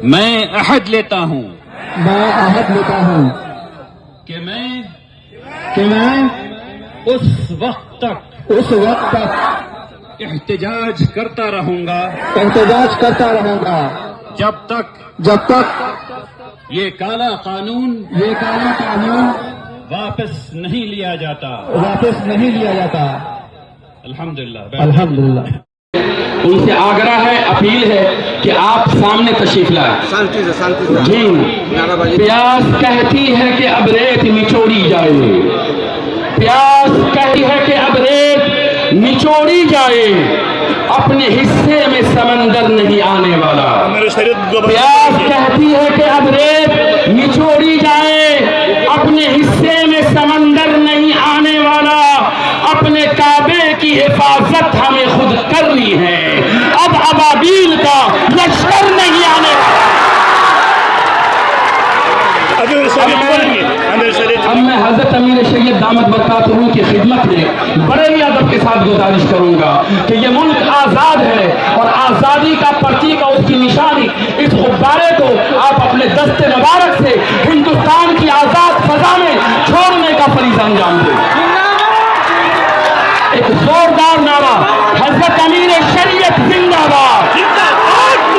میں عہد لیتا ہوں کہ میں اس وقت تک احتجاج کرتا رہوں گا جب تک یہ کالا قانون واپس نہیں لیا جاتا. الحمدللہ. ان سے آگرہ ہے، اپیل ہے کہ آپ سامنے تشریف لائیں. جی. پیاس کہتی ہے کہ اب ریت نچوڑی جائے، پیاس کہتی ہے کہ اب ریت نچوڑی جائے، اپنے حصے میں سمندر نہیں آنے والا. پیاس کہتی ہے کہ اب ریت نچوڑی جائے، اپنے حصے میں سمندر نہیں آنے والا. اپنے کعبے کی حفاظت ہمیں خود کرنی ہے، اب ابابیل کا لشکر نہیں آنے والا. اب میں حضرت امیر شریعت دامت برکاتہ کی خدمت میں بڑے ہی ادب کے ساتھ گزارش کروں گا کہ یہ ملک آزاد ہے، اور آزادی کا پرتیک اور اس کی نشانی اس غبارے کو آپ اپنے دست مبارک سے ہندوستان کی آزاد فضا میں چھوڑنے کا فریضہ انجام دیں. ایک زوردار نعرہ، حضرت امیر شریعت زندہ باد،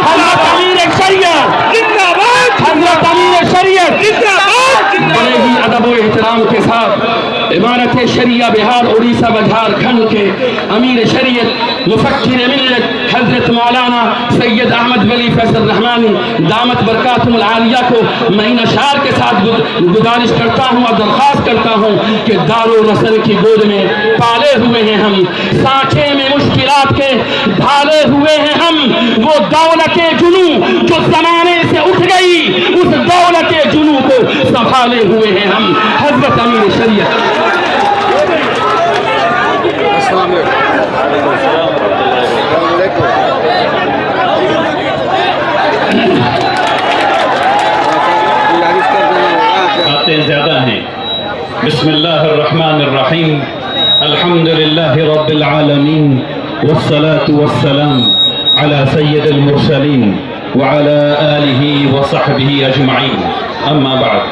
حضرت امیر شریعت زندہ باد، حضرت امیر شریعت زندہ باد. بڑے ہی ادب و احترام کے ساتھ عمارت شریعہ بہار اڑیسہ و جھارکھنڈ کے امیر شریعت مفکر ملت حضرت مولانا سید احمد ولی فیصل رحمانی دامت برکاتہم العالیہ کو میں ان اشعار کے ساتھ گزارش کرتا ہوں اور درخواست کرتا ہوں کہ دار و نسل کی گود میں پالے ہوئے ہیں ہم، سانچے میں مشکلات کے ڈھالے ہوئے ہیں ہم. وہ دولت جنوں جو زمانے سے اٹھ گئی، اس دولت جنوں کو سنبھالے ہوئے ہیں ہم. حضرت امیر شریعت. باتیں زیادہ ہیں. بسم اللہ الرحمن الرحیم. الحمدللہ رب العالمین والصلاة والسلام على سید المرسلین وعلى آلہ وصحبہ اجمعین. اما بعد.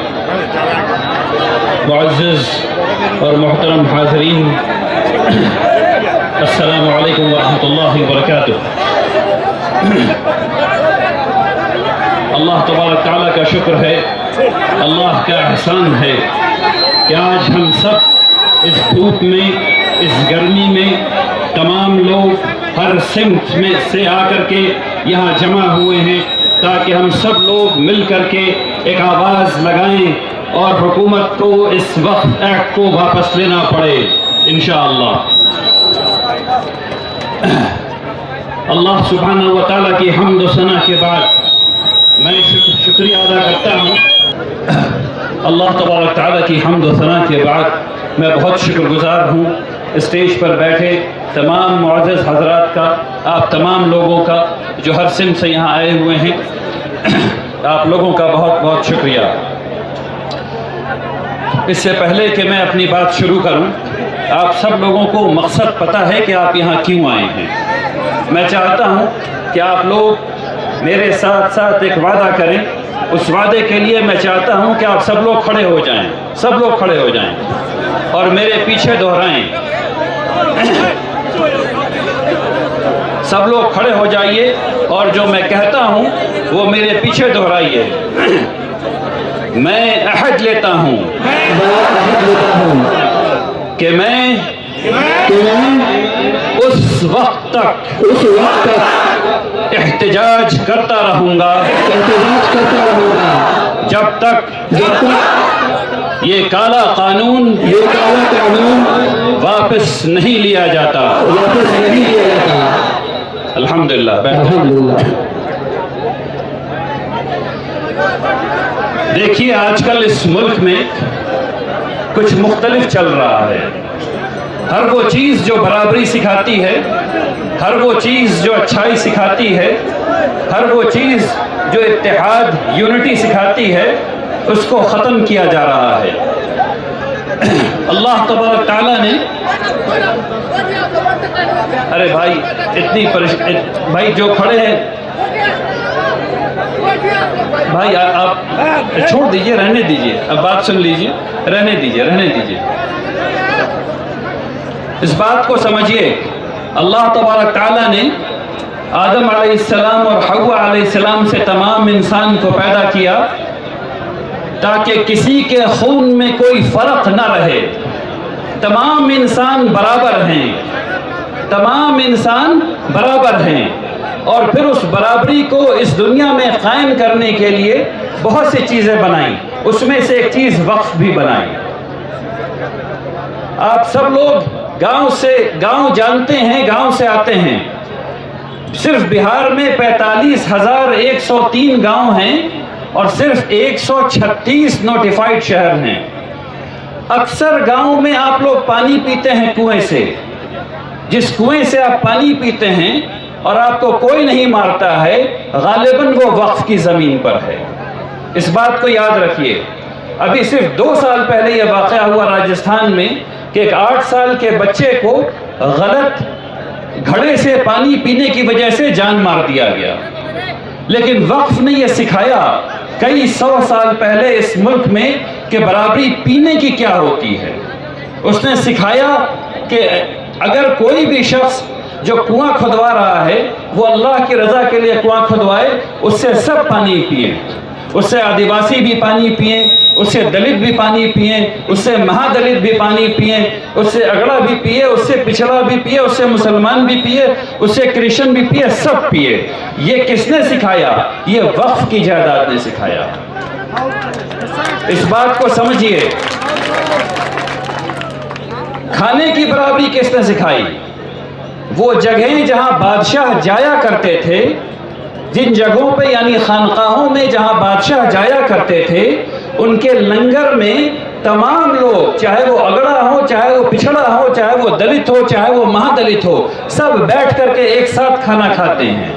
معزز اور محترم حاضرین، السلام علیکم ورحمۃ اللہ وبرکاتہ. اللہ تبارک تعالیٰ کا شکر ہے، اللہ کا احسان ہے کہ آج ہم سب اس دھوپ میں، اس گرمی میں، تمام لوگ ہر سمت میں سے آ کر کے یہاں جمع ہوئے ہیں تاکہ ہم سب لوگ مل کر کے ایک آواز لگائیں اور حکومت کو اس وقت ایکٹ کو واپس لینا پڑے انشاءاللہ. اللہ سبحانہ و تعالیٰ کی حمد و ثنا کے بعد میں شکریہ ادا کرتا ہوں. اللہ تبارک تعالیٰ کی حمد و ثنا کے بعد میں بہت شکر گزار ہوں اسٹیج پر بیٹھے تمام معزز حضرات کا، آپ تمام لوگوں کا جو ہر سمت سے یہاں آئے ہوئے ہیں. آپ لوگوں کا بہت بہت شکریہ. اس سے پہلے کہ میں اپنی بات شروع کروں، آپ سب لوگوں کو مقصد پتہ ہے کہ آپ یہاں کیوں آئے ہیں. میں چاہتا ہوں کہ آپ لوگ میرے ساتھ ساتھ ایک وعدہ کریں. اس وعدے کے لیے میں چاہتا ہوں کہ آپ سب لوگ کھڑے ہو جائیں، سب لوگ کھڑے ہو جائیں اور میرے پیچھے دہرائیں. سب لوگ کھڑے ہو جائیے اور جو میں کہتا ہوں وہ میرے پیچھے دہرائیے. میں عہد لیتا ہوں کہ میں اس وقت تک احتجاج کرتا رہوں گا جب تک یہ کالا قانون واپس نہیں لیا جاتا. الحمدللہ. دیکھیے آج کل اس ملک میں کچھ مختلف چل رہا ہے. ہر وہ چیز جو برابری سکھاتی ہے، ہر وہ چیز جو اچھائی سکھاتی ہے، ہر وہ چیز جو اتحاد یونٹی سکھاتی ہے، اس کو ختم کیا جا رہا ہے. اللہ تبارک تعالیٰ نے ارے بھائی اتنی بھائی جو کھڑے ہیں بھائی آپ چھوڑ دیجئے، رہنے دیجئے، اب بات سن لیجئے، رہنے دیجئے۔ اس بات کو سمجھیے، اللہ تبارک تعالیٰ نے آدم علیہ السلام اور حوا علیہ السلام سے تمام انسان کو پیدا کیا تاکہ کسی کے خون میں کوئی فرق نہ رہے، تمام انسان برابر ہیں، تمام انسان برابر ہیں۔ اور پھر اس برابری کو اس دنیا میں قائم کرنے کے لیے بہت سی چیزیں بنائیں، اس میں سے ایک چیز وقف بھی بنائیں۔ آپ سب لوگ گاؤں جانتے ہیں، گاؤں سے آتے ہیں۔ صرف بہار میں 45,103 گاؤں ہیں اور صرف 136 نوٹیفائڈ شہر ہیں۔ اکثر گاؤں میں آپ لوگ پانی پیتے ہیں کنویں سے، جس کنویں سے آپ پانی پیتے ہیں اور آپ کو کوئی نہیں مارتا ہے، غالباً وہ وقف کی زمین پر ہے۔ اس بات کو یاد رکھیے۔ ابھی صرف 2 سال پہلے یہ واقعہ ہوا راجستھان میں کہ ایک 8 سال کے بچے کو غلط گھڑے سے پانی پینے کی وجہ سے جان مار دیا گیا، لیکن وقف نے یہ سکھایا کئی 100 سال پہلے اس ملک میں کہ برابری پینے کی کیا ہوتی ہے۔ اس نے سکھایا کہ اگر کوئی بھی شخص جو کنواں کھدوا رہا ہے وہ اللہ کی رضا کے لیے کنواں کھدوائے، اس سے سب پانی پیئیں، اس سے آدیواسی بھی پانی پئیں، اس سے دلت بھی پانی پئیں، اس سے مہا دلت بھی پانی پئیں، اس سے اگڑا بھی پیے، اس سے پچھڑا بھی پیے، اس سے مسلمان بھی پیے، اس سے کرسچن بھی پیے، سب پیے۔ یہ کس نے سکھایا؟ یہ وقف کی جائیداد نے سکھایا۔ اس بات کو سمجھیے۔ کھانے کی برابری کس نے سکھائی؟ وہ جگہیں جہاں بادشاہ جایا کرتے تھے، جن جگہوں پہ یعنی خانقاہوں میں جہاں بادشاہ جایا کرتے تھے، ان کے لنگر میں تمام لوگ، چاہے وہ اگڑا ہو، چاہے وہ پچھڑا ہو، چاہے وہ دلت ہو، چاہے وہ مہا دلت ہو، سب بیٹھ کر کے ایک ساتھ کھانا کھاتے ہیں۔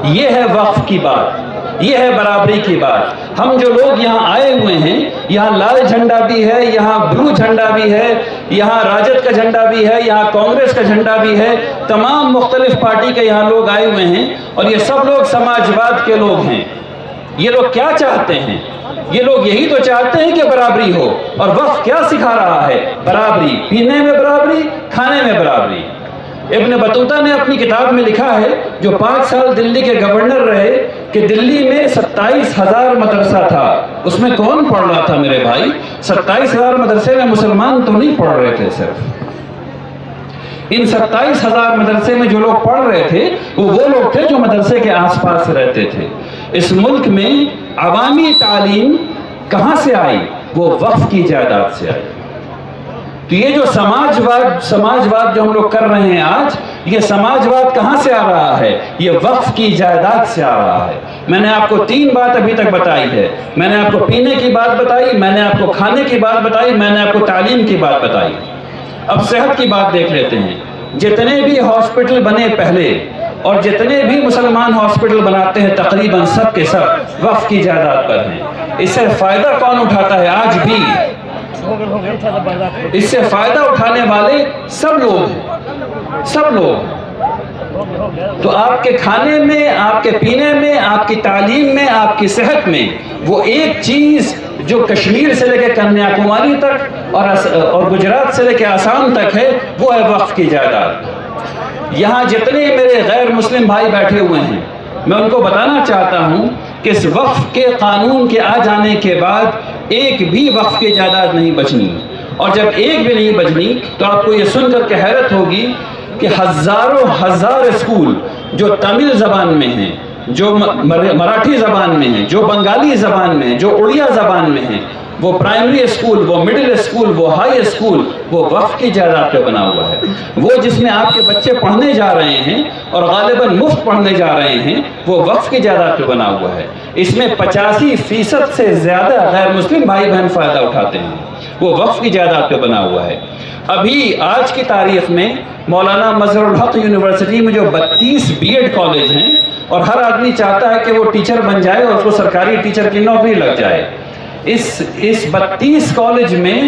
یہ ہے وقف کی بات، یہ ہے برابری کی بات۔ ہم جو لوگ یہاں آئے ہوئے ہیں، یہاں لال جھنڈا بھی ہے، یہاں بلو جھنڈا بھی ہے، یہاں راجد کا جھنڈا بھی ہے، یہاں کانگریس کا جھنڈا بھی ہے، تمام مختلف پارٹی کے یہاں لوگ آئے ہوئے ہیں، اور یہ سب لوگ سماجواد کے لوگ ہیں۔ یہ لوگ کیا چاہتے ہیں؟ یہ لوگ یہی تو چاہتے ہیں کہ برابری ہو، اور وقف کیا سکھا رہا ہے؟ برابری، پینے میں برابری، کھانے میں برابری۔ ابن بطوطہ نے اپنی کتاب میں لکھا ہے، جو 5 سال دلی کے گورنر رہے، کہ دلی میں 27,000 مدرسہ تھا۔ اس میں کون پڑھ رہا تھا میرے بھائی؟ 27,000 مدرسے میں مسلمان تو نہیں پڑھ رہے تھے صرف۔ ان 27,000 مدرسے میں جو لوگ پڑھ رہے تھے وہ لوگ تھے جو مدرسے کے آس پاس رہتے تھے۔ اس ملک میں عوامی تعلیم کہاں سے آئی؟ وہ وقف کی جائیداد سے آئی۔ تو یہ جو سماجواد جو ہم لوگ کر رہے ہیں آج، یہ سماجواد کہاں سے آ رہا ہے؟ یہ وقف کی جائیداد سے آ رہا ہے۔ میں نے آپ کو 3 بات ابھی تک بتائی ہے۔ میں نے آپ کو پینے کی بات بتائی، میں نے آپ کو کھانے کی بات بتائی، میں نے آپ کو تعلیم کی بات بتائی۔ اب صحت کی بات دیکھ لیتے ہیں۔ جتنے بھی ہاسپٹل بنے پہلے اور جتنے بھی مسلمان ہاسپٹل بناتے ہیں، تقریباً سب کے سب وقف کی جائیداد پر ہیں۔ اس سے فائدہ کون اٹھاتا ہے؟ آج بھی اس سے فائدہ اٹھانے والے سب لوگ ہیں، سب لوگ۔ تو آپ کے کھانے میں، آپ کے پینے میں، آپ کی تعلیم میں، آپ کی صحت میں وہ ایک چیز جو کشمیر سے لے کے کنیا کماری تک اور گجرات سے لے کے آسام تک ہے، وہ ہے وقف کی جائیداد۔ یہاں جتنے میرے غیر مسلم بھائی بیٹھے ہوئے ہیں، میں ان کو بتانا چاہتا ہوں کہ اس وقف کے قانون کے آ جانے کے بعد ایک بھی وقف کی جائیداد نہیں بچنی، اور جب ایک بھی نہیں بچنی تو آپ کو یہ سن کر کے حیرت ہوگی کہ ہزاروں ہزار اسکول جو تمل زبان میں ہیں، جو مراٹھی زبان میں ہیں، جو بنگالی زبان میں ہیں، جو اڑیا زبان میں ہیں، وہ پرائمری اسکول، وہ مڈل اسکول، وہ ہائی اسکول، وہ وقف کی جائیداد پہ بنا ہوا ہے۔ وہ جس میں آپ کے بچے پڑھنے جا رہے ہیں اور غالباً مفت پڑھنے جا رہے ہیں، وہ وقف کی جائیداد پہ بنا ہوا ہے۔ اس میں 85% سے زیادہ غیر مسلم بھائی بہن فائدہ اٹھاتے ہیں، وہ وقف کی جائیداد پہ بنا ہوا ہے۔ ابھی آج کی تاریخ میں مولانا مظہر الحق یونیورسٹی میں جو 32 BEd کالج ہیں، اور ہر آدمی چاہتا ہے کہ وہ ٹیچر بن جائے اور اس کو سرکاری ٹیچر کی نوکری لگ جائے۔ اس 32 کالج میں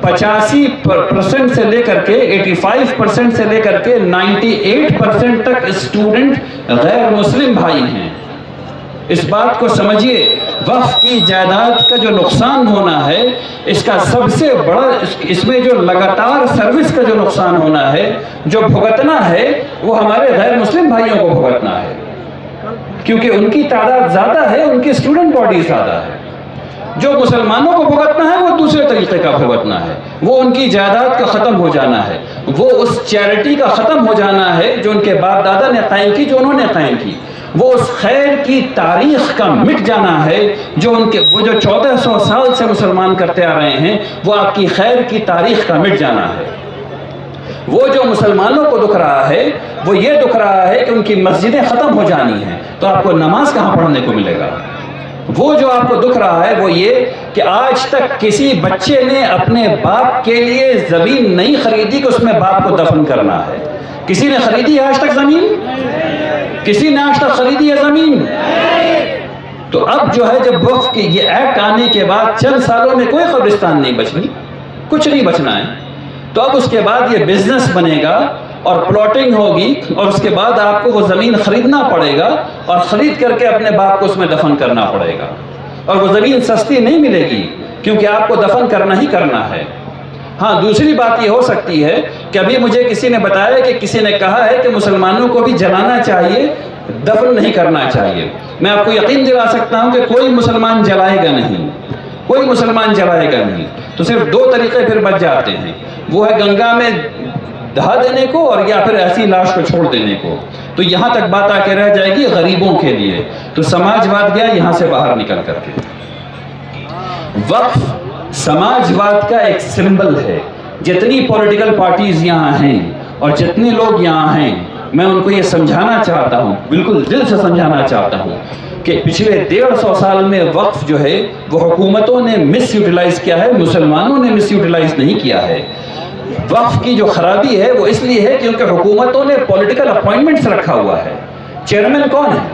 85% سے لے کر کے 85% سے لے کر کے 98% تک اسٹوڈنٹ غیر مسلم بھائی ہیں۔ اس بات کو سمجھیے، وقف کی جائیداد کا جو نقصان ہونا ہے، اس کا سب سے بڑا، اس میں جو لگاتار سروس کا جو نقصان ہونا ہے، جو بھگتنا ہے، وہ ہمارے غیر مسلم بھائیوں کو بھگتنا ہے، کیونکہ ان کی تعداد زیادہ ہے، ان کی اسٹوڈنٹ باڈی زیادہ ہے۔ جو مسلمانوں کو بھگتنا ہے وہ دوسرے طریقے کا بھگتنا ہے، وہ ان کی جائیداد کا ختم ہو جانا ہے، وہ اس چیریٹی کا ختم ہو جانا ہے جو ان کے باپ دادا نے قائم کی، جو انہوں نے قائم کی، وہ اس خیر کی تاریخ کا مٹ جانا ہے جو وہ جو 1400 سال سے مسلمان کرتے آ رہے ہیں، وہ آپ کی خیر کی تاریخ کا مٹ جانا ہے۔ وہ جو مسلمانوں کو دکھ رہا ہے وہ یہ دکھ رہا ہے کہ ان کی مسجدیں ختم ہو جانی ہیں، تو آپ کو نماز کہاں پڑھنے کو ملے گا؟ وہ جو آپ کو دکھ رہا ہے وہ یہ کہ آج تک کسی بچے نے اپنے باپ کے لیے زمین نہیں خریدی کہ اس میں باپ کو دفن کرنا ہے۔ کسی نے خریدی ہے آج تک زمین؟ کسی نے آج تک خریدی ہے زمین؟ تو اب جو ہے جب وقف کی یہ ایکٹ آنے کے بعد چند سالوں میں کوئی قبرستان نہیں بچنی، کچھ نہیں بچنا ہے، تو اب اس کے بعد یہ بزنس بنے گا اور پلاٹنگ ہوگی، اور اس کے بعد آپ کو وہ زمین خریدنا پڑے گا اور خرید کر کے اپنے باپ کو اس میں دفن کرنا پڑے گا، اور وہ زمین سستی نہیں ملے گی کیونکہ آپ کو دفن کرنا ہی کرنا ہے۔ ہاں، دوسری بات یہ ہو سکتی ہے کہ ابھی مجھے کسی نے بتایا کہ کسی نے کہا ہے کہ مسلمانوں کو بھی جلانا چاہیے، دفن نہیں کرنا چاہیے۔ میں آپ کو یقین دلا سکتا ہوں کہ کوئی مسلمان جلائے گا نہیں، کوئی مسلمان جلائے گا نہیں، تو صرف دو طریقے پھر بچ جاتے ہیں، وہ ہے گنگا میں دہا دینے کو اور یا پھر ایسی لاش کو چھوڑ دینے کو۔ تو یہاں تک بات آ کے رہ جائے گی غریبوں کے لیے، تو سماجواد گیا یہاں سے باہر نکل کر کے۔ وقف سماجواد کا ایک سمبل ہے۔ جتنی پولیٹیکل پارٹیز یہاں ہیں اور جتنے لوگ یہاں ہیں، میں ان کو یہ سمجھانا چاہتا ہوں، بالکل دل سے سمجھانا چاہتا ہوں کہ پچھلے 150 سال میں وقف جو ہے وہ حکومتوں نے مس یوٹیلائز کیا ہے، مسلمانوں نے مس یوٹیلائز نہیں کیا ہے۔ وقف کی جو خرابی ہے وہ اس لیے ہے کیونکہ حکومتوں نے پولیٹیکل اپوائنٹمنٹس رکھا ہوا ہے۔ چیئرمین کون ہے؟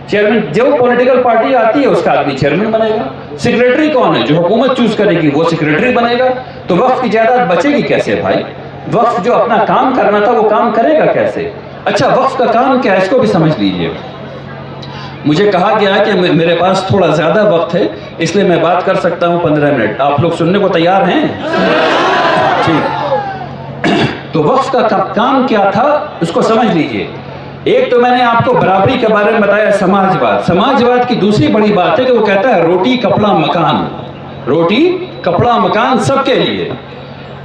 چیئرمین جو پولیٹیکل پارٹی آتی ہے اس کا آدمی چیئرمین بنے گا۔ سیکریٹری کون ہے؟ جو حکومت چوز کرے گی وہ سیکریٹری بنے گا۔ تو وقف کی جائیداد بچے گی کیسے بھائی؟ وقف جو اپنا کام کرنا تھا وہ کام کرے گا کیسے؟ اچھا، وقف کا کام کیا ہے اس کو بھی سمجھ لیجئے۔ مجھے کہا گیا ہے کہ میرے پاس تھوڑا زیادہ وقت ہے، اس لیے میں بات کر سکتا ہوں 15 منٹ۔ آپ لوگ سننے کو تیار ہیں؟ ٹھیک۔ تو وقف کا کام کیا تھا اس کو سمجھ لیجئے۔ ایک تو میں نے آپ کو برابری کے بارے میں بتایا، سماجواد۔ سماجواد کی دوسری بڑی بات ہے کہ وہ کہتا ہے روٹی کپڑا مکان، روٹی کپڑا مکان سب کے لیے،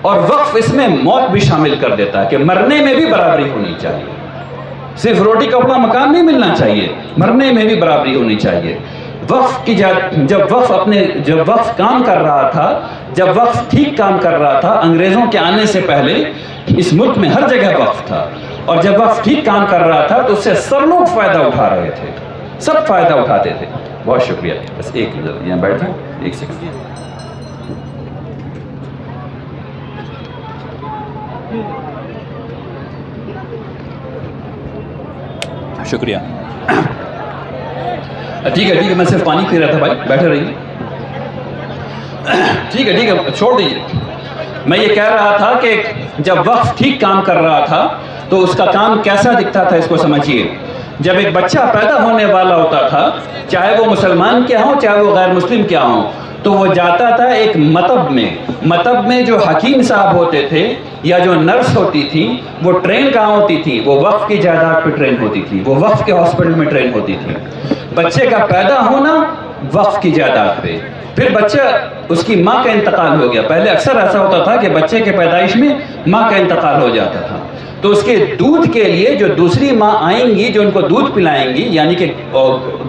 اور وقف اس میں موت بھی شامل کر دیتا ہے کہ مرنے میں بھی برابری ہونی چاہیے۔ صرف روٹی کپڑا مکان نہیں ملنا چاہیے، مرنے میں بھی برابری ہونی چاہیے۔ وقف کی جب وقف کام کر رہا تھا، جب وقف ٹھیک کام کر رہا تھا، انگریزوں کے آنے سے پہلے اس ملک میں ہر جگہ وقف تھا، اور جب وقف ٹھیک کام کر رہا تھا تو اس سے سب لوگ فائدہ اٹھا رہے تھے، سب فائدہ اٹھاتے تھے۔ بہت شکریہ۔ بس ایک منٹ یہاں بیٹھ جائیں، ایک سیکنڈ۔ شکریہ۔ ٹھیک ہے، میں صرف پانی پی رہا تھا بھائی، بیٹھے رہیے۔ ٹھیک ہے، چھوڑ دیجیے۔ میں یہ کہہ رہا تھا کہ جب وقف ٹھیک کام کر رہا تھا تو اس کا کام کیسا دکھتا تھا اس کو سمجھیے۔ جب ایک بچہ پیدا ہونے والا ہوتا تھا، چاہے وہ مسلمان کیا ہوں چاہے وہ غیر مسلم کیا ہوں، تو وہ جاتا تھا ایک مطب میں جو حکیم صاحب ہوتے تھے یا جو نرس ہوتی تھی، وہ ٹرین کہاں ہوتی تھی؟ وہ وقف کی جائیداد پہ ٹرین ہوتی تھی، وہ وقف کے ہاسپٹل میں ٹرین ہوتی تھی۔ بچے کا پیدا ہونا وقف کی جائیداد پہ، پھر بچہ اس کی ماں کا انتقال ہو گیا۔ پہلے اکثر ایسا ہوتا تھا کہ بچے کے پیدائش میں ماں کا انتقال ہو جاتا تھا، تو اس کے دودھ کے لیے جو دوسری ماں آئیں گی جو ان کو دودھ پلائیں گی، یعنی کہ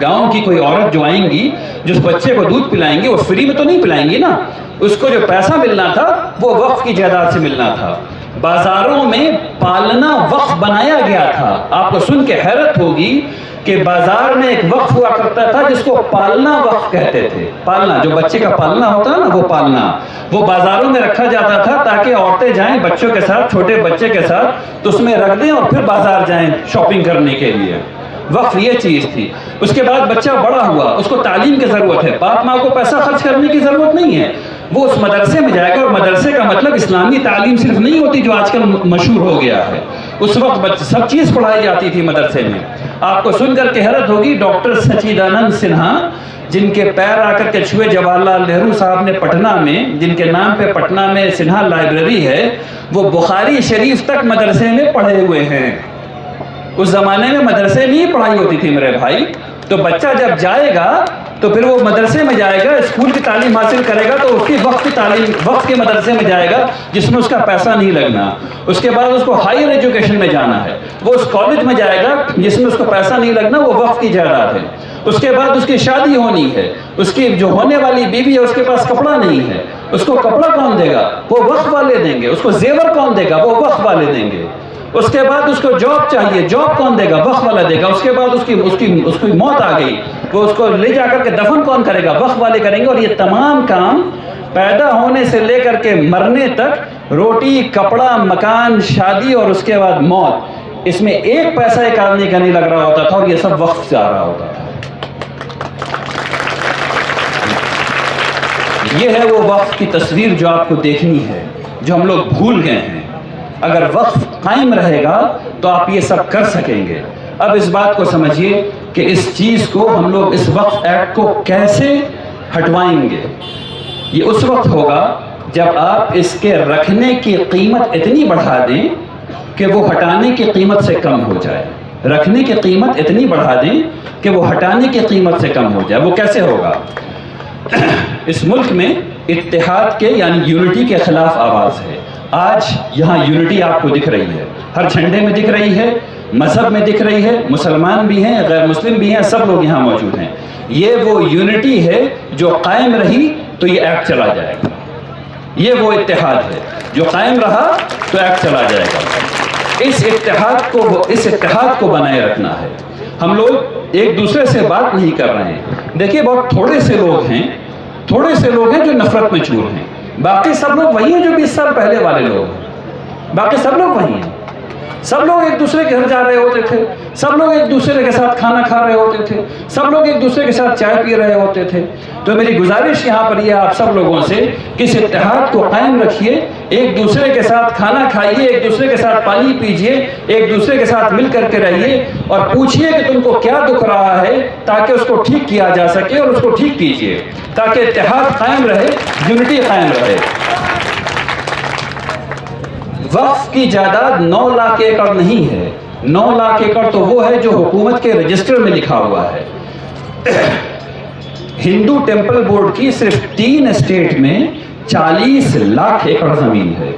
گاؤں کی کوئی عورت جو آئیں گی جو اس بچے کو دودھ پلائیں گی، وہ فری میں تو نہیں پلائیں گی نا، اس کو جو پیسہ ملنا تھا وہ وقف کی جائیداد سے ملنا تھا۔ بازاروں میں پالنا وقف بنایا گیا تھا۔ آپ کو سن کے حیرت ہوگی کہ بازار میں ایک وقف ہوا کرتا تھا جس کو پالنا وقف کہتے تھے۔ پالنا، جو بچے کا پالنا ہوتا ہے نا، وہ پالنا، وہ بازاروں میں رکھا جاتا تھا تاکہ عورتیں جائیں بچوں کے ساتھ، چھوٹے بچے کے ساتھ، تو اس میں رکھ دیں اور پھر بازار جائیں شاپنگ کرنے کے لیے۔ وقف یہ چیز تھی۔ اس کے بعد بچہ بڑا ہوا، اس کو تعلیم کی ضرورت ہے، باپ ماں کو پیسہ خرچ کرنے کی ضرورت نہیں ہے، وہ اس مدرسے میں جائے گا، اور مدرسے کا مطلب اسلامی تعلیم صرف نہیں ہوتی جو آج کل مشہور ہو گیا ہے۔ اس وقت سب چیز پڑھائی جاتی تھی مدرسے میں۔ آپ کو سن کر کے حیرت ہوگی، ڈاکٹر سچیدانند سنہا جن کے پیر آ کر کے چھوئے جواہر لال نہرو صاحب نے پٹنہ میں، جن کے نام پہ پٹنہ میں سنہا لائبریری ہے، وہ بخاری شریف تک مدرسے میں پڑھے ہوئے ہیں۔ اس زمانے میں مدرسے میں ہی پڑھائی ہوتی تھی میرے بھائی۔ تو بچہ جب جائے گا تو پھر وہ مدرسے میں جائے گا، اسکول کی تعلیم حاصل کرے گا تو اس کی وقت کی تعلیم، وقت کے مدرسے میں جائے گا جس میں اس کا پیسہ نہیں لگنا۔ اس کے بعد اس کو ہائر ایجوکیشن میں جانا ہے، وہ اس کالج میں جائے گا جس میں اس کو پیسہ نہیں لگنا، وہ وقت کی جائیداد ہے۔ اس کے بعد اس کی شادی ہونی ہے، اس کی جو ہونے والی بیوی ہے اس کے پاس کپڑا نہیں ہے، اس کو کپڑا کون دے گا؟ وہ وقت والے دیں گے۔ اس کو زیور کون دے گا؟ وہ وقت والے دیں گے۔ اس کے بعد اس کو جاب چاہیے، جاب کون دے گا؟ وقت والا دے گا۔ اس کے بعد اس کی موت آ گئی، وہ اس کو لے جا کر کے دفن کون کرے گا؟ وقت والے کریں گے۔ اور یہ تمام کام پیدا ہونے سے لے کر کے مرنے تک، روٹی، کپڑا، مکان، شادی اور اس کے بعد موت، اس میں ایک پیسہ ایک آدمی کا نہیں لگ رہا ہوتا تھا، اور یہ سب وقت سے آ رہا ہوتا تھا۔ یہ ہے وہ وقت کی تصویر جو آپ کو دیکھنی ہے، جو ہم لوگ بھول گئے ہیں۔ اگر وقف قائم رہے گا تو آپ یہ سب کر سکیں گے۔ اب اس بات کو سمجھیے کہ اس چیز کو ہم لوگ، اس وقف ایکٹ کو کیسے ہٹوائیں گے۔ یہ اس وقت ہوگا جب آپ اس کے رکھنے کی قیمت اتنی بڑھا دیں کہ وہ ہٹانے کی قیمت سے کم ہو جائے۔ رکھنے کی قیمت اتنی بڑھا دیں کہ وہ ہٹانے کی قیمت سے کم ہو جائے۔ وہ کیسے ہوگا؟ اس ملک میں اتحاد کے یعنی یونٹی کے خلاف آواز ہے۔ آج یہاں یونٹی آپ کو دکھ رہی ہے، ہر جھنڈے میں دکھ رہی ہے، مذہب میں دکھ رہی ہے، مسلمان بھی ہیں، غیر مسلم بھی ہیں، سب لوگ یہاں موجود ہیں۔ یہ وہ یونٹی ہے جو قائم رہی تو یہ ایکٹ چلا جائے گا۔ یہ وہ اتحاد ہے جو قائم رہا تو ایکٹ چلا جائے گا۔ اس اتحاد کو بنائے رکھنا ہے۔ ہم لوگ ایک دوسرے سے بات نہیں کر رہے ہیں۔ دیکھیے بہت تھوڑے سے لوگ ہیں جو نفرت میں چور ہیں، باقی سب لوگ وہی ہیں جو 20 سال پہلے والے لوگ ہیں۔ باقی سب لوگ وہی ہیں۔ سب لوگ ایک دوسرے کے گھر جا رہے ہوتے تھے، سب لوگ ایک دوسرے کے ساتھ کھانا کھا رہے ہوتے تھے، سب لوگ ایک دوسرے کے ساتھ چائے پی رہے ہوتے تھے۔ تو میری گزارش یہاں پر یہ آپ سب لوگوں سے کہ اس اتحاد کو قائم رکھیے، ایک دوسرے کے ساتھ کھانا کھائیے، ایک دوسرے کے ساتھ پانی پیجیے، ایک دوسرے کے ساتھ مل کر کے رہیے اور پوچھیے کہ تم کو کیا دکھ رہا ہے تاکہ اس کو ٹھیک کیا جا سکے، اور اس کو ٹھیک کیجیے تاکہ اتحاد قائم رہے، یونٹی قائم رہے۔ وقف کی جائیداد 9 لاکھ ایکڑ نہیں ہے۔ 9 لاکھ ایکڑ تو وہ ہے جو حکومت کے رجسٹر میں لکھا ہوا ہے۔ ہندو ٹیمپل بورڈ کی صرف 3 اسٹیٹ میں 40 لاکھ ایکڑ زمین ہے۔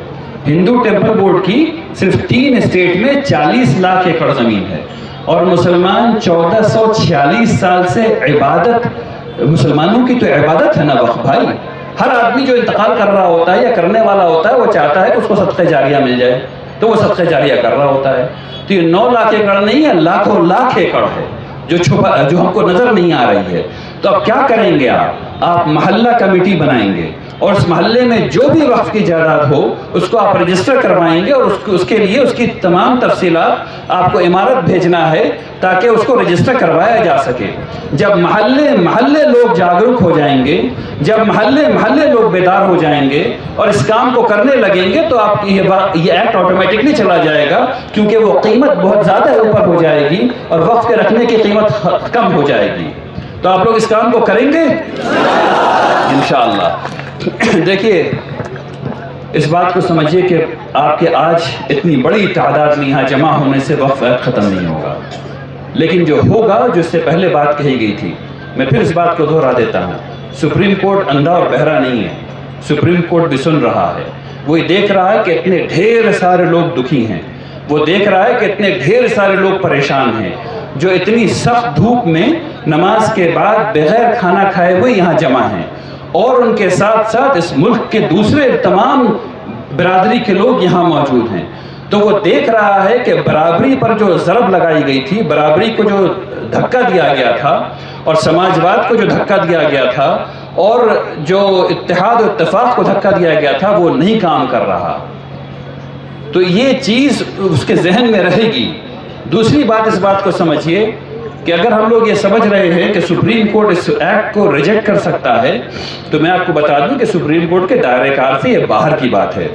ہندو ٹیمپل بورڈ کی صرف 3 اسٹیٹ میں 40 لاکھ ایکڑ زمین ہے، اور مسلمان 1446 سال سے عبادت، مسلمانوں کی تو عبادت ہے نا وقف بھائی۔ ہر آدمی جو انتقال کر رہا ہوتا ہے یا کرنے والا ہوتا ہے وہ چاہتا ہے کہ اس کو صدقہ جاریہ مل جائے، تو وہ صدقہ جاریہ کر رہا ہوتا ہے۔ تو یہ 9 لاکھ ایکڑ نہیں ہے، لاکھوں لاکھ ایکڑ ہے جو ہم کو نظر نہیں آ رہی ہے۔ تو اب کیا کریں گے آپ محلہ کمیٹی بنائیں گے، اور اس محلے میں جو بھی وقف کی جائیداد ہو اس کو آپ رجسٹر کروائیں گے، اور اس کے لیے اس کی تمام تفصیلات آپ کو عمارت بھیجنا ہے تاکہ اس کو رجسٹر کروایا جا سکے۔ جب محلے لوگ جاگرک ہو جائیں گے، جب محلے لوگ بیدار ہو جائیں گے اور اس کام کو کرنے لگیں گے تو آپ یہ ایکٹ آٹومیٹکلی چلا جائے گا، کیونکہ وہ قیمت بہت زیادہ اوپر ہو جائے گی اور وقف کے رکھنے کی قیمت کم ہو جائے گی۔ تو آپ لوگ اس کام کو کریں گے انشاءاللہ۔ دیکھیے اس بات کو سمجھیے کہ آپ کے آج اتنی بڑی تعداد میں یہاں جمع ہونے سے وقف ایکٹ ختم نہیں ہوگا، لیکن جو ہوگا، جو اس سے پہلے بات کہی گئی تھی، میں پھر اس بات کو دہرا دیتا ہوں، سپریم کورٹ اندھا اور بہرا نہیں ہے۔ سپریم کورٹ بھی سن رہا ہے، وہ دیکھ رہا ہے کہ اتنے ڈھیر سارے لوگ دکھی ہیں، وہ دیکھ رہا ہے کہ اتنے ڈھیر سارے لوگ پریشان ہیں جو اتنی سخت دھوپ میں نماز کے بعد بغیر کھانا کھائے ہوئے یہاں جمع ہیں، اور ان کے ساتھ ساتھ اس ملک کے دوسرے تمام برادری کے لوگ یہاں موجود ہیں۔ تو وہ دیکھ رہا ہے کہ برابری پر جو ضرب لگائی گئی تھی، برابری کو جو دھکا دیا گیا تھا، اور سماجواد کو جو دھکا دیا گیا تھا، اور جو اتحاد و اتفاق کو دھکا دیا گیا تھا، وہ نہیں کام کر رہا۔ تو یہ چیز اس کے ذہن میں رہے گی۔ دوسری بات، اس بات کو سمجھیے کہ اگر ہم لوگ یہ سمجھ رہے ہیں کہ سپریم کورٹ اس ایکٹ کو ریجیکٹ کر سکتا ہے، تو میں آپ کو بتا دوں کہ سپریم کورٹ کے دائرہ کار سے یہ باہر کی بات ہے۔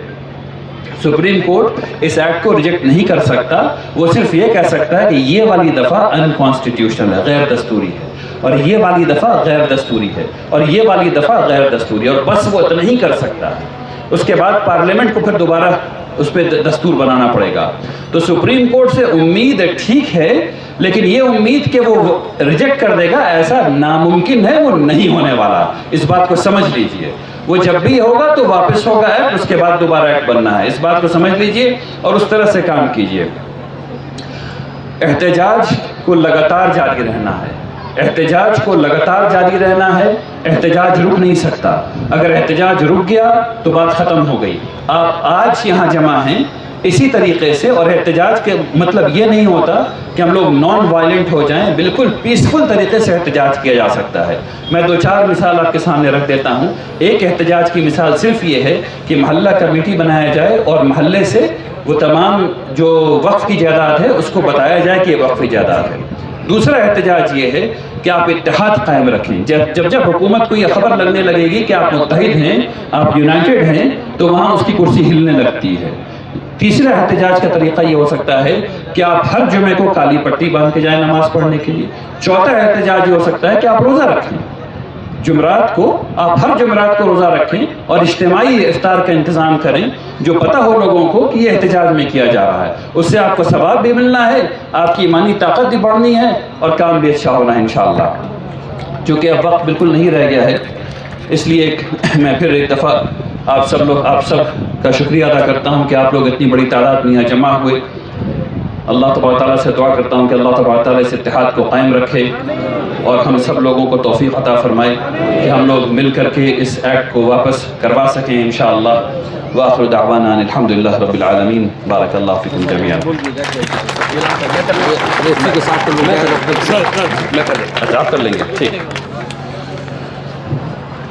سپریم کورٹ اس ایکٹ کو ریجیکٹ نہیں کر سکتا، وہ صرف یہ کہہ سکتا ہے کہ یہ والی دفعہ انکانسٹیٹیوشنل ہے، غیر دستوری ہے، اور یہ والی دفعہ غیر دستوری ہے، اور یہ والی دفعہ غیر دستوری ہے، اور بس وہ اتنا ہی کر سکتا ہے۔ اس کے بعد پارلیمنٹ کو پھر دوبارہ اس پہ دستور بنانا پڑے گا۔ تو سپریم کورٹ سے امید ٹھیک ہے، لیکن یہ امید کہ وہ ریجیکٹ کر دے گا ایسا ناممکن ہے، وہ نہیں ہونے والا، اس بات کو سمجھ لیجئے۔ وہ جب بھی ہوگا تو واپس ہوگا ایکٹ، اس کے بعد دوبارہ ایکٹ بننا ہے، اس بات کو سمجھ لیجئے اور اس طرح سے کام کیجئے۔ احتجاج کو لگاتار جاری رہنا ہے، احتجاج کو لگاتار جاری رہنا ہے، احتجاج رک نہیں سکتا۔ اگر احتجاج رک گیا تو بات ختم ہو گئی۔ آپ آج یہاں جمع ہیں اسی طریقے سے، اور احتجاج کے مطلب یہ نہیں ہوتا کہ ہم لوگ نان وائلنٹ ہو جائیں، بالکل پیسفل طریقے سے احتجاج کیا جا سکتا ہے۔ میں 2-4 مثال آپ کے سامنے رکھ دیتا ہوں۔ ایک احتجاج کی مثال صرف یہ ہے کہ محلہ کمیٹی بنایا جائے اور محلے سے وہ تمام جو وقف کی جائیداد ہے اس کو بتایا جائے کہ یہ وقف کی جائیداد ہے۔ دوسرا احتجاج یہ ہے کہ آپ اتحاد قائم رکھیں۔ جب حکومت کو یہ خبر لگنے لگے گی کہ آپ متحد ہیں، آپ یونائٹڈ ہیں، تو وہاں اس کی کرسی ہلنے لگتی ہے۔ تیسرا احتجاج کا طریقہ یہ ہو سکتا ہے کہ آپ ہر جمعے کو کالی پٹی باندھ کے جائیں نماز پڑھنے کے لیے۔ چوتھا احتجاج یہ ہو سکتا ہے کہ آپ روزہ رکھیں، جمعرات کو آپ ہر جمعرات کو روزہ رکھیں اور اجتماعی افطار کا انتظام کریں، جو پتہ ہو لوگوں کو کہ یہ احتجاج میں کیا جا رہا ہے۔ اس سے آپ کو ثواب بھی ملنا ہے، آپ کی ایمانی طاقت بھی بڑھنی ہے، اور کام بھی اچھا ہونا ہے انشاءاللہ۔ چونکہ اب وقت بالکل نہیں رہ گیا ہے، اس لیے میں پھر ایک دفعہ آپ سب کا شکریہ ادا کرتا ہوں کہ آپ لوگ اتنی بڑی تعداد میں یہاں جمع ہوئے۔ اللہ تبارک تعالیٰ سے دعا کرتا ہوں کہ اللہ تبارک تعالیٰ اس اتحاد کو قائم رکھے اور ہم سب لوگوں کو توفیق عطا فرمائے کہ ہم لوگ مل کر کے اس ایکٹ کو واپس کروا سکیں انشاءاللہ۔ وآخر دعوانا الحمدللہ رب العالمین۔ بارک اللہ فیکم جمیعا۔ اچھا آپ کر لیں گے، ٹھیک۔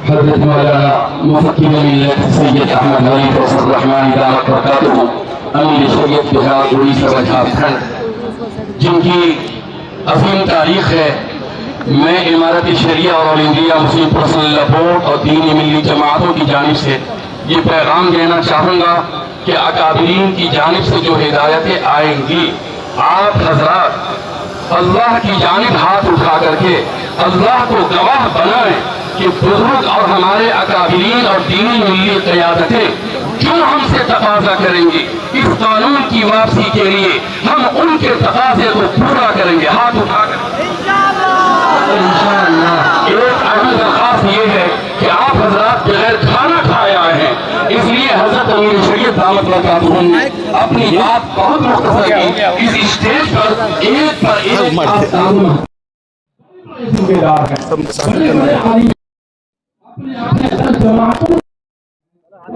حضرت مولانا مفتی ملت سید احمد غریب فیصل الرحمن دامت برکاتہ امیر شریعت بہار اڑیسہ و جھارکھنڈ، جن کی عظیم تاریخ ہے، میں امارت شریعہ اور آل انڈیا مسلم پرسنل لا بورڈ اور دینی ملی جماعتوں کی جانب سے یہ پیغام دینا چاہوں گا کہ اکابرین کی جانب سے جو ہدایتیں آئیں گی، آپ حضرات اللہ کی جانب ہاتھ اٹھا کر کے اللہ کو گواہ بنائیں کہ بزرگ اور ہمارے اکابرین اور دینی ملی قیادتیں جو ہم سے تقاضا کریں گے اس قانون کی واپسی کے لیے، ہم ان کے تقاضے کو پورا کریں گے، ہاتھ اٹھا کر انشاءاللہ۔ ایک اہم درخواست یہ ہے کہ آپ حضرات بغیر کھانا کھائے آئے ہیں، اس لیے حضرت امیر شریعت دامت برکاتہ نے اپنی بات بہت مختصر کی، اس اسٹیج پر ایک پر ایک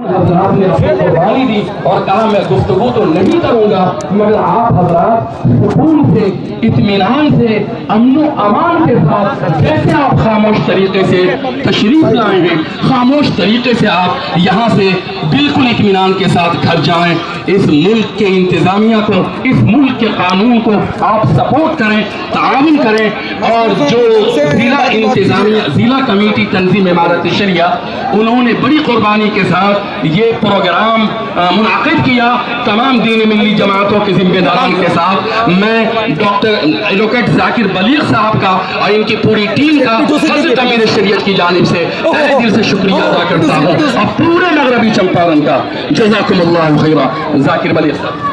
حضرات نے اپنی قربانی دی اور کہا میں گفتگو تو نہیں کروں گا، مگر آپ حضرات سکون سے، اطمینان سے، امن و امان کے ساتھ جیسے آپ خاموش طریقے سے تشریف لائے ہیں، خاموش طریقے سے آپ یہاں سے بالکل اطمینان کے ساتھ گھر جائیں۔ اس ملک کے انتظامیہ کو، اس ملک کے قانون کو آپ سپورٹ کریں، تعاون کریں، اور جو ضلع انتظامیہ، ضلع کمیٹی تنظیم امارت شریعہ، انہوں نے بڑی قربانی کے ساتھ یہ پروگرام منعقد کیا، تمام دینی ملی جماعتوں کے ذمہ داران کے ساتھ میں ڈاکٹر ایڈوکیٹ ذاکر بلیغ صاحب کا اور ان کی پوری ٹیم کا حضرت امیر شریعت کی جانب سے تہہ دل سے شکریہ ادا کرتا ہوں، اور پورے مغربی چمپارن کا۔ جزاکم اللہ خیرہ۔ ذاکر بلیغ صاحب۔